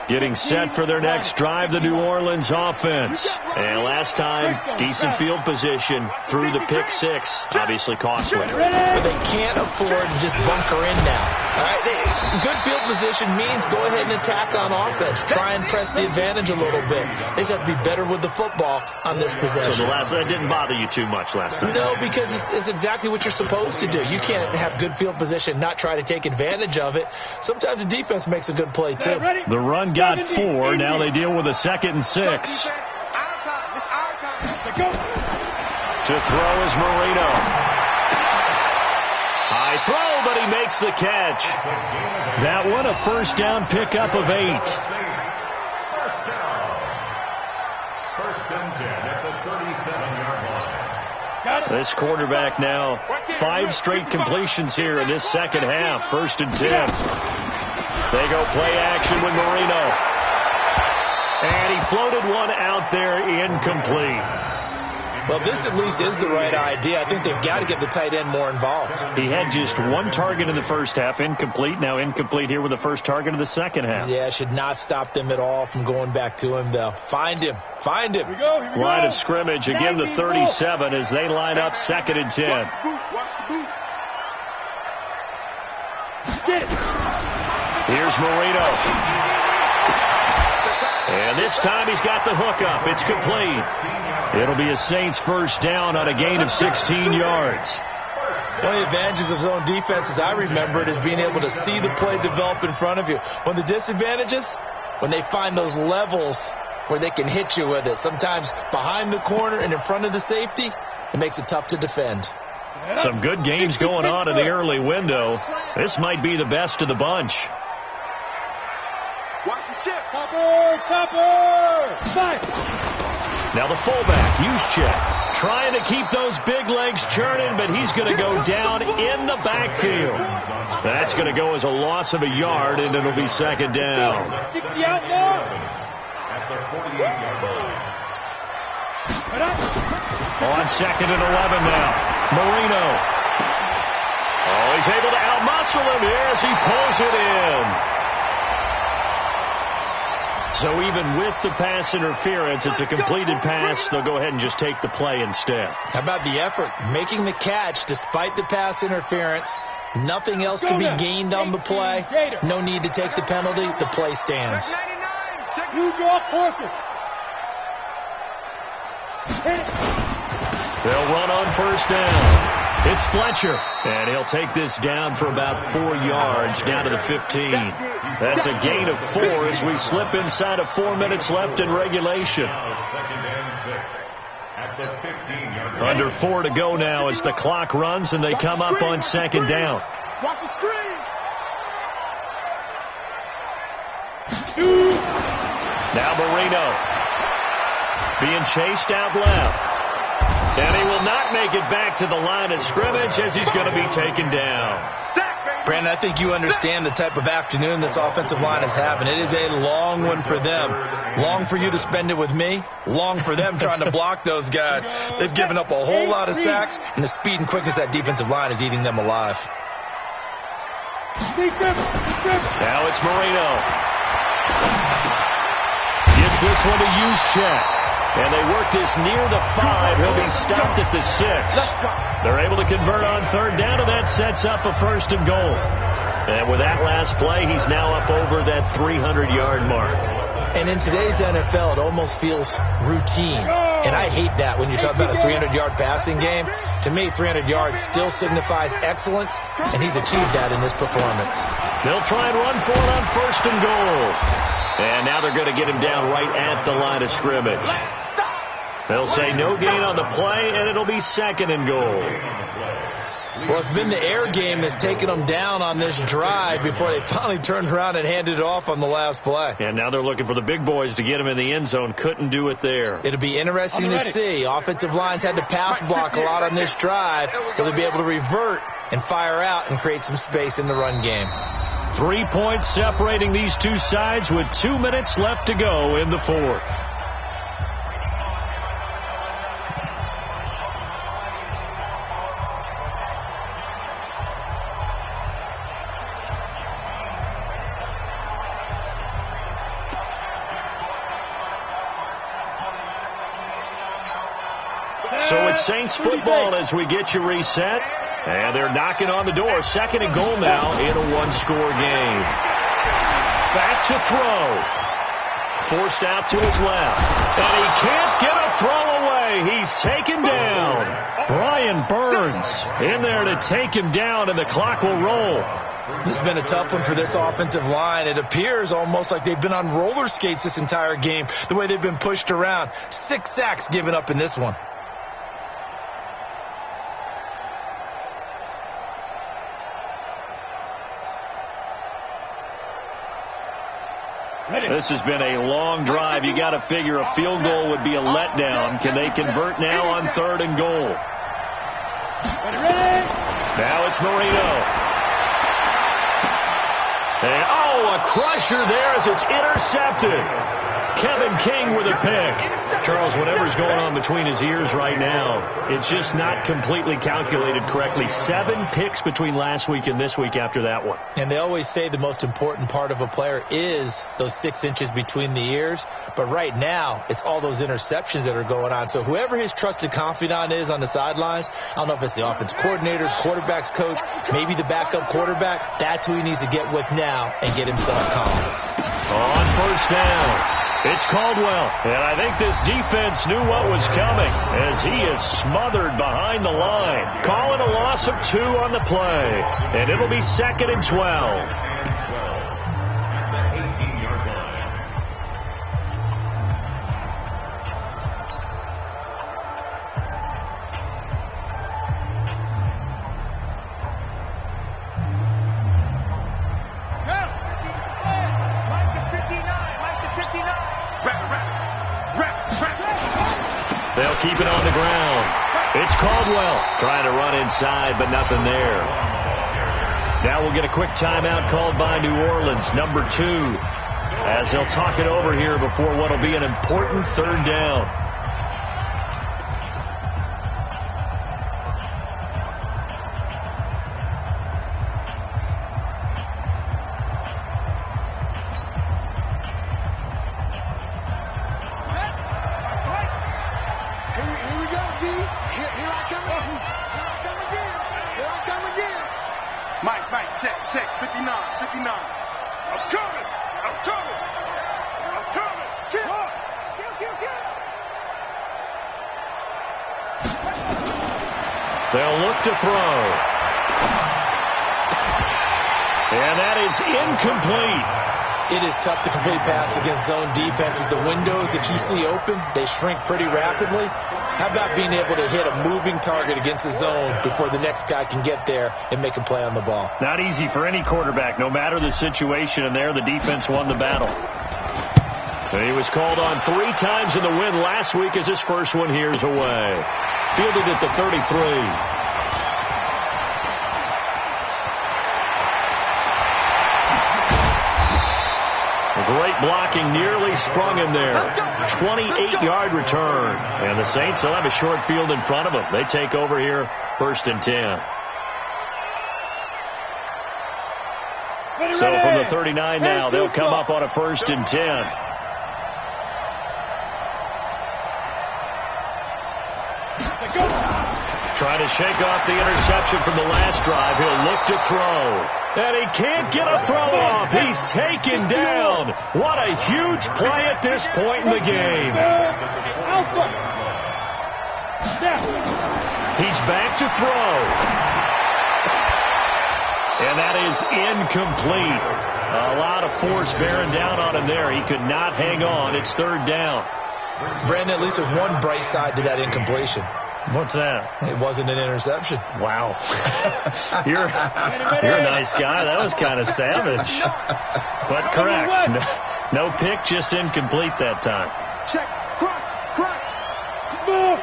Getting set for their next drive, the New Orleans offense. And last time, decent field position through the pick 6. Obviously costly. But they can't afford to just bunker in now. All right, good field position means go ahead and attack on offense. Try and press the advantage a little bit. They just have to be better with the football on this possession. So that didn't bother you too much last time? No, because it's exactly what you're supposed to do. You can't have good field position, not try to take advantage of it. Sometimes the defense makes a good play, too. The run got 4. Now they deal with a 2nd and 6. To throw is Marino. High throw, but he makes the catch. That one a first down pickup of 8. First down. 1st and 10 at the 37-yard line. This quarterback now 5 straight completions here in this second half. 1st and 10. They go play action with Marino. And he floated one out there incomplete. Well, this at least is the right idea. I think they've got to get the tight end more involved. He had just 1 target in the first half, incomplete. Now incomplete here with the first target of the second half. Yeah, should not stop them at all from going back to him, though. Find him. Find him. Here we go. Line of scrimmage, again the 37 as they line up 2nd and 10. Here's Marino. And this time he's got the hook up. It's complete. It'll be a Saints first down on a gain of 16 yards. One of the advantages of zone defense, as I remember it, is being able to see the play develop in front of you. One of the disadvantages, when they find those levels where they can hit you with it. Sometimes behind the corner and in front of the safety, it makes it tough to defend. Some good games going on in the early window. This might be the best of the bunch. Watch the ship. Topper. Now the fullback, Juszczyk, trying to keep those big legs churning, but he's going to go down in the backfield. That's going to go as a loss of a yard, and it'll be 2nd down. 60 out now. At the 48-yard line. On 2nd and 11 now, Marino. Oh, he's able to outmuscle him here as he pulls it in. So even with the pass interference, it's a completed pass. They'll go ahead and just take the play instead. How about the effort? Making the catch despite the pass interference. Nothing else to be gained on the play. No need to take the penalty. The play stands. They'll run on first down. It's Fletcher, and he'll take this down for about 4 yards, down to the 15. That's a gain of 4 as we slip inside of 4 minutes left in regulation. Under 4 to go now as the clock runs, and they come up on second down. Watch the screen. Now Marino being chased out left. And he will not make it back to the line of scrimmage as he's going to be taken down. Brandon, I think you understand the type of afternoon this offensive line is having. It is a long one for them. Long for you to spend it with me. Long for them trying to block those guys. They've given up a whole lot of sacks, and the speed and quickness of that defensive line is eating them alive. Now it's Marino. Gets this one to Juszczyk. And they work this near the 5. He'll be stopped at the 6. They're able to convert on third down, and that sets up a 1st and goal. And with that last play, he's now up over that 300-yard mark. And in today's NFL, it almost feels routine. And I hate that when you talk about a 300-yard passing game. To me, 300 yards still signifies excellence, and he's achieved that in this performance. They'll try and run for it on 1st and goal. And now they're going to get him down right at the line of scrimmage. They'll say no gain on the play, and it'll be 2nd and goal. Well, it's been the air game that's taken them down on this drive before they finally turned around and handed it off on the last play. And now they're looking for the big boys to get him in the end zone. Couldn't do it there. It'll be interesting to see. Offensive lines had to pass block a lot on this drive. Will they be able to revert and fire out and create some space in the run game? 3 points separating these two sides with 2 minutes left to go in the 4th. So it's Saints football as we get you reset. And they're knocking on the door. 2nd and goal now in a 1-score game. Back to throw. Forced out to his left. And he can't get a throw away. He's taken down. Brian Burns in there to take him down, and the clock will roll. This has been a tough one for this offensive line. It appears almost like they've been on roller skates this entire game, the way they've been pushed around. 6 sacks given up in this one. This has been a long drive. You got to figure a field goal would be a letdown. Can they convert now on 3rd and goal? Now it's Marino. And, a crusher there as it's intercepted. Kevin King with a pick. Charles, whatever's going on between his ears right now, it's just not completely calculated correctly. 7 picks between last week and this week after that one. And they always say the most important part of a player is those 6 inches between the ears. But right now, it's all those interceptions that are going on. So whoever his trusted confidant is on the sidelines, I don't know if it's the offense coordinator, quarterback's coach, maybe the backup quarterback, that's who he needs to get with now and get himself calm. On 1st down. It's Caldwell, and I think this defense knew what was coming as he is smothered behind the line. Calling a loss of 2 on the play, and it'll be 2nd and 12. They'll keep it on the ground. It's Caldwell trying to run inside, but nothing there. Now we'll get a quick timeout called by New Orleans, number 2, as they'll talk it over here before what will be an important 3rd down. Check, 59. I'm coming. Kill. They'll look to throw. And that is incomplete. It is tough to complete pass against zone defenses. The windows that you see open, they shrink pretty rapidly. How about being able to hit a moving target against a zone before the next guy can get there and make a play on the ball? Not easy for any quarterback, no matter the situation, and there the defense won the battle. He was called on 3 times in the win last week as his first one here's away. Fielded at the 33. Great blocking, nearly sprung him there. 28-yard return. And the Saints will have a short field in front of them. They take over here, 1st and 10. So from the 39 now, they'll come up on a 1st and 10. Trying to shake off the interception from the last drive. He'll look to throw. And he can't get a throw off. He's taken down. What a huge play at this point in the game. He's back to throw. And that is incomplete. A lot of force bearing down on him there. He could not hang on. It's 3rd down. Brandon, at least there's one bright side to that incompletion. What's that? It wasn't an interception. Wow. You're a nice guy. That was kind of savage. But correct. No pick, just incomplete that time. Check. Crunch. Smooth.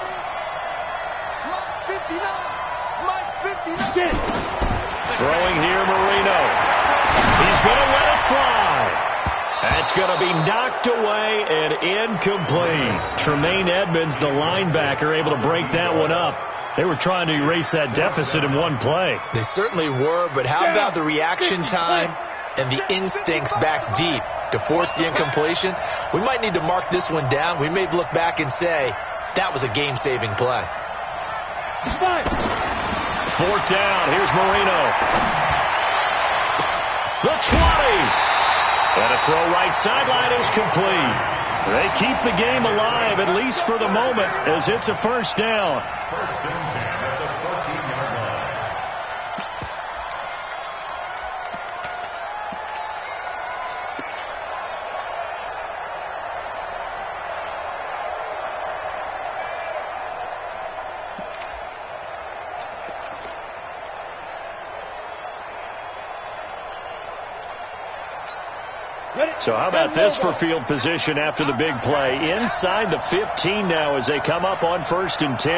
Mike 59. Throwing here, Marino. He's going to let it fly. That's going to be knocked away and incomplete. Tremaine Edmonds, the linebacker, able to break that one up. They were trying to erase that deficit in one play. They certainly were, but how about the reaction time and the instincts back deep to force the incompletion? We might need to mark this one down. We may look back and say, that was a game-saving play. 4th down. Here's Marino. The 20. And a throw right sideline is complete. They keep the game alive, at least for the moment, as it's a 1st down. 1st and 10 at the 14-yard line. So how about this for field position after the big play? Inside the 15 now as they come up on 1st and 10.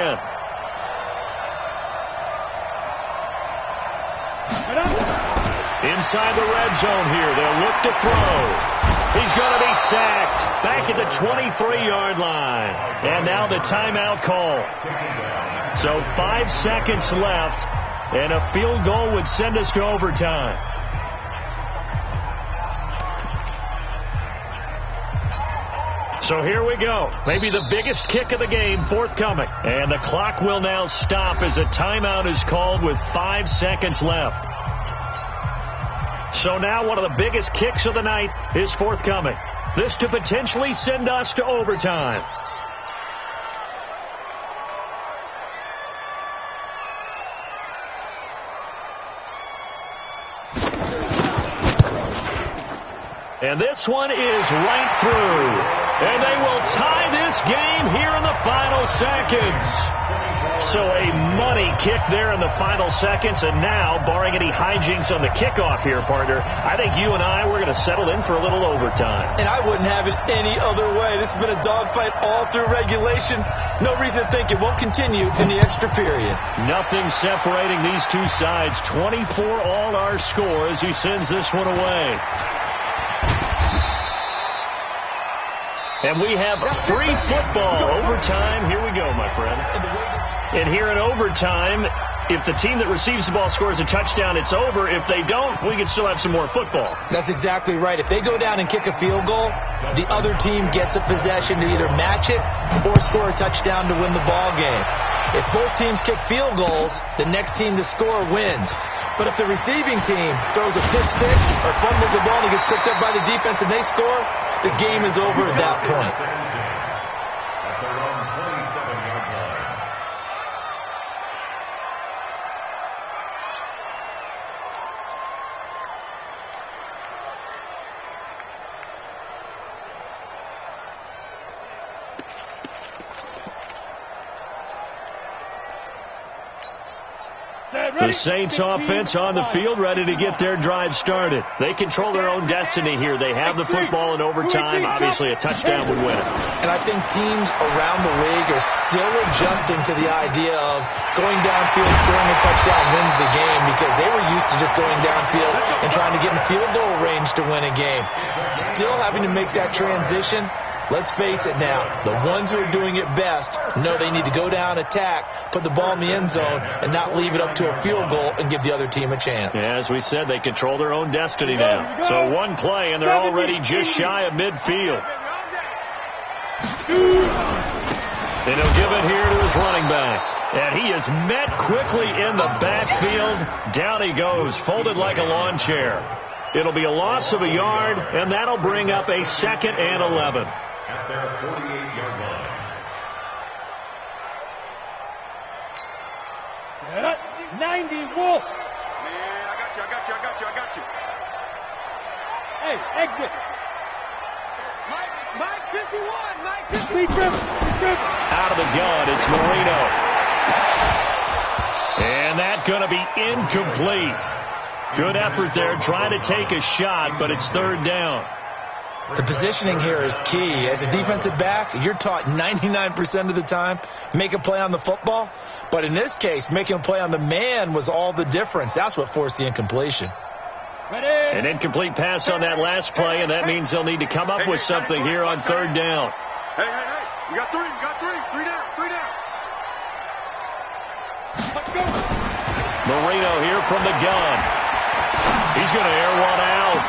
Inside the red zone here. They'll look to throw. He's going to be sacked back at the 23-yard line. And now the timeout call. So 5 seconds left, and a field goal would send us to overtime. So here we go. Maybe the biggest kick of the game forthcoming. And the clock will now stop as a timeout is called with 5 seconds left. So now one of the biggest kicks of the night is forthcoming. This to potentially send us to overtime. And this one is right through. And they will tie this game here in the final seconds. So a money kick there in the final seconds. And now, barring any hijinks on the kickoff here, partner, I think you and I, we're going to settle in for a little overtime. And I wouldn't have it any other way. This has been a dogfight all through regulation. No reason to think it won't continue in the extra period. Nothing separating these two sides. 24 all our score as he sends this one away. And we have free football. Overtime. Here we go, my friend. And here in overtime, if the team that receives the ball scores a touchdown, it's over. If they don't, we can still have some more football. That's exactly right. If they go down and kick a field goal, the other team gets a possession to either match it or score a touchdown to win the ball game. If both teams kick field goals, the next team to score wins. But if the receiving team throws a pick six or fumbles the ball and it gets picked up by the defense and they score, the game is over at that point. At their own 27-yard line. The Saints offense on the field, ready to get their drive started. They control their own destiny here. They have the football in overtime. Obviously, a touchdown would win it. And I think teams around the league are still adjusting to the idea of going downfield, scoring a touchdown wins the game, because they were used to just going downfield and trying to get in field goal range to win a game. Still having to make that transition. Let's face it now, the ones who are doing it best know they need to go down, attack, put the ball in the end zone, and not leave it up to a field goal and give the other team a chance. Yeah, as we said, they control their own destiny now. So one play, and they're already just shy of midfield. And he'll give it here to his running back. And he is met quickly in the backfield. Down he goes, folded like a lawn chair. It'll be a loss of a yard, and that'll bring up a 2nd and 11. At their 48-yard line. Set up. 90, Wolf. Man, I got you. Hey, exit. Mike 51, Mike 51. Out of the gun, it's Marino. And that's going to be incomplete. Good effort there, trying to take a shot, but it's 3rd down. The positioning here is key. As a defensive back, you're taught 99% of the time, make a play on the football. But in this case, making a play on the man was all the difference. That's what forced the incompletion. An incomplete pass on that last play, and that means they'll need to come up with something here on 3rd down. Hey. You got 3. 3 down. Let's go. Marino here from the gun. He's going to air one out.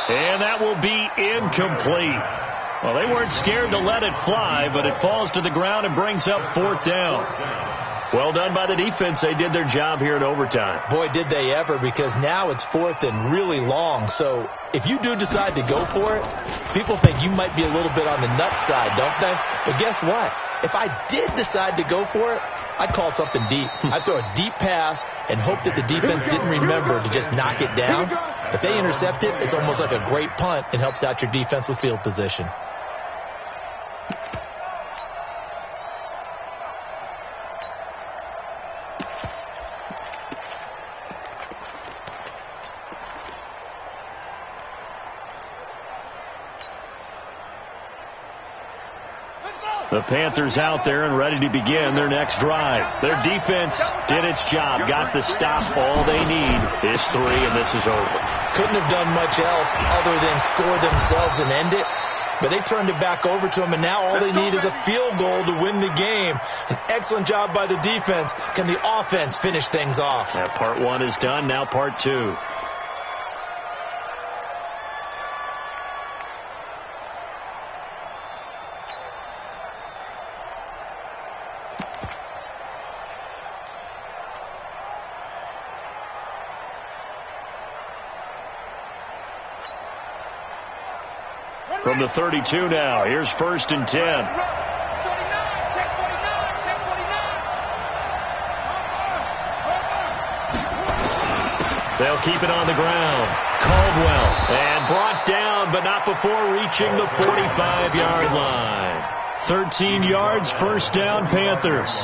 And that will be incomplete. Well, they weren't scared to let it fly, but it falls to the ground and brings up 4th down. Well done by the defense. They did their job here in overtime. Boy, did they ever, because now it's 4th and really long. So if you do decide to go for it, people think you might be a little bit on the nut side, don't they? But guess what? If I did decide to go for it, I'd call something deep. I'd throw a deep pass and hope that the defense didn't remember to just knock it down. If they intercept it, it's almost like a great punt and helps out your defense with field position. The Panthers out there and ready to begin their next drive. Their defense did its job, got the stop. All they need is 3, and this is over. Couldn't have done much else other than score themselves and end it. But they turned it back over to them, and now all they need is a field goal to win the game. An excellent job by the defense. Can the offense finish things off? Yeah, part 1 is done. Now part 2. From the 32 now, here's 1st and 10. 49, check 49. They'll keep it on the ground. Caldwell, and brought down, but not before reaching the 45-yard line. 13 yards, 1st down, Panthers.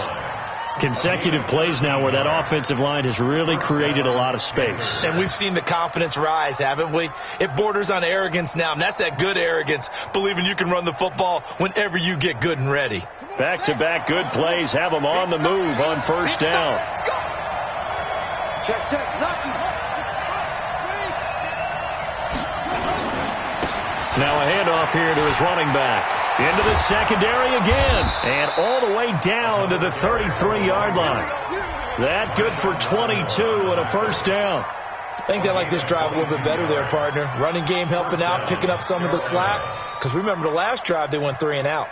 Consecutive plays now where that offensive line has really created a lot of space. And we've seen the confidence rise, haven't we? It borders on arrogance now, and that's that good arrogance, believing you can run the football whenever you get good and ready. Back-to-back good plays have them on the move on 1st down. Check. Now a handoff here to his running back. Into the secondary again. And all the way down to the 33-yard line. That good for 22 and a 1st down. I think they like this drive a little bit better there, partner. Running game helping out, picking up some of the slack. Because remember, the last drive they went 3 and out.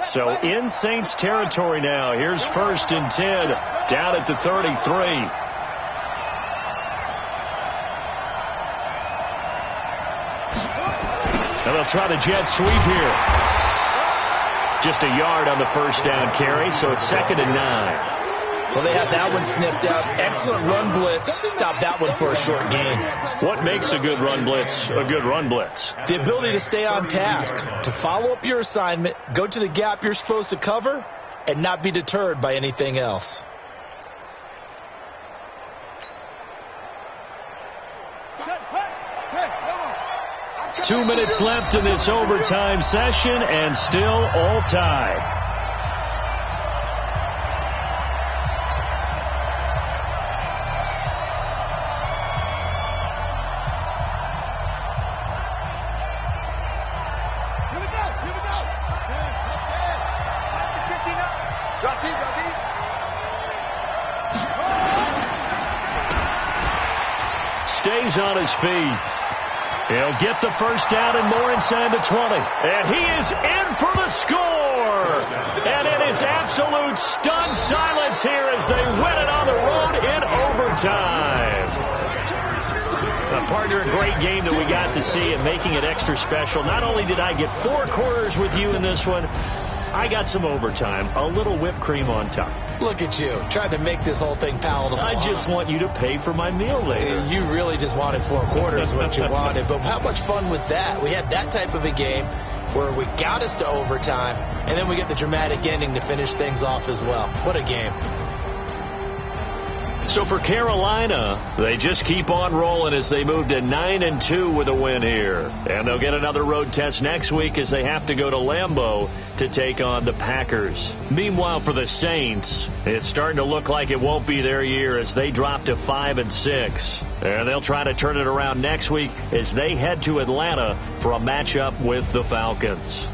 So in Saints territory now. Here's 1st and 10 down at the 33. And they'll try the jet sweep here. Just a yard on the 1st down carry, so it's 2nd and 9. Well, they have that one sniffed out. Excellent run blitz. Stop that one for a short gain. What makes a good run blitz a good run blitz? The ability to stay on task, to follow up your assignment, go to the gap you're supposed to cover, and not be deterred by anything else. – 2 minutes left in this overtime session, and still all tied. Stays on his feet. He'll get the first down and more inside the 20. And he is in for the score. And it is absolute stunned silence here as they win it on the road in overtime. Partner, a great game that we got to see and making it extra special. Not only did I get 4 quarters with you in this one, I got some overtime, a little whipped cream on top. Look at you, trying to make this whole thing palatable. I just want you to pay for my meal later. You really just wanted 4 quarters, what you wanted. But how much fun was that? We had that type of a game where we got us to overtime, and then we get the dramatic ending to finish things off as well. What a game. So for Carolina, they just keep on rolling as they move to 9-2 with a win here. And they'll get another road test next week as they have to go to Lambeau to take on the Packers. Meanwhile, for the Saints, it's starting to look like it won't be their year as they drop to 5-6. And they'll try to turn it around next week as they head to Atlanta for a matchup with the Falcons.